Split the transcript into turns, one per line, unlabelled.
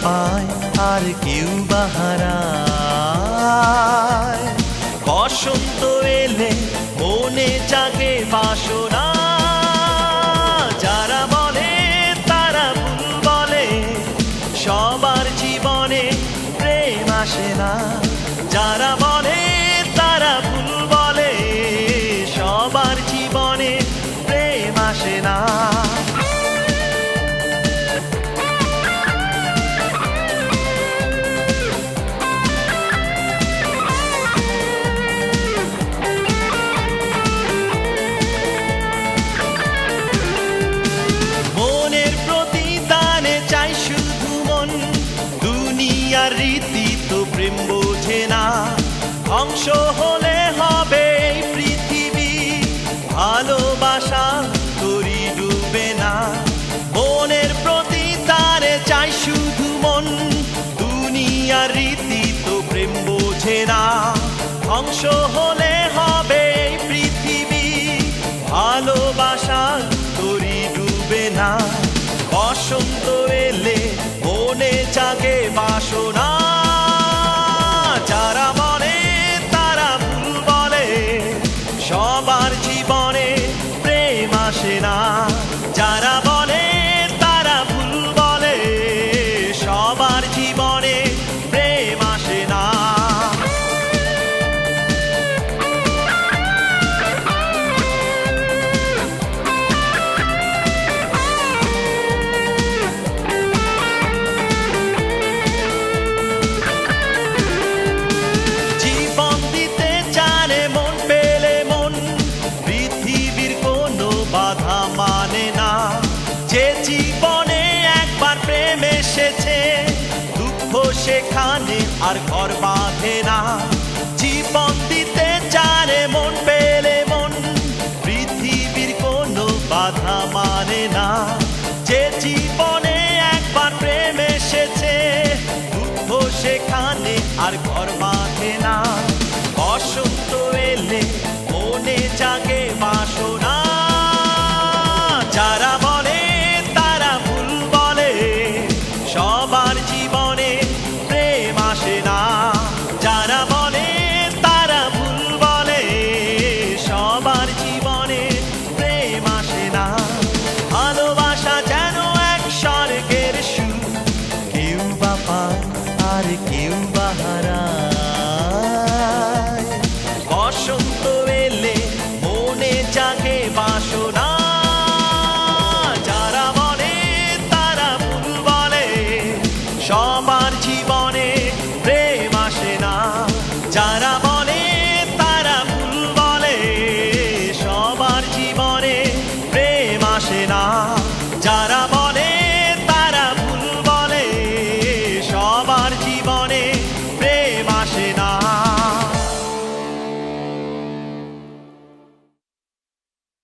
পায় আর কেউ বা হারায়। বসন্ত এলে মনে জাগে বাসনা, যারা বলে তারা ভুল বলে, সবার জীবনে প্রেম আসে না। যারা বলে তারা ভুল বলে, সবার জীবনে প্রেম আসে না। দুনিয়ার রীতি তো প্রেম বোঝে না, ধ্বংস হলে হবে এই পৃথিবী, ভালোবাসা তরি ডুবে না। মনের প্রতি তারে চাই শুধু মন, দুনিয়ার রীতি তো প্রেম বোঝে না, ধ্বংস হলে হবে এই পৃথিবী, ভালোবাসা তরি ডুবে না। বসন্ত এলে মনে জাগে বাসনা, যারা বলে তারা ভুল বলে, সবার জীবনে প্রেম আসে না। যারা বলে তারা ভুল বলে, সবার জীবনে প্রেম আসে না। যে জীবনে একবার প্রেম এসেছে, দুঃখ সেখানে আর ঘর বাঁধে না। জীবন দিতে জানে মন পেলে মন, পৃথিবীর কোনো বাধা মানে না। যে জীবনে একবার প্রেম এসেছে, দুঃখ সেখানে আর ঘর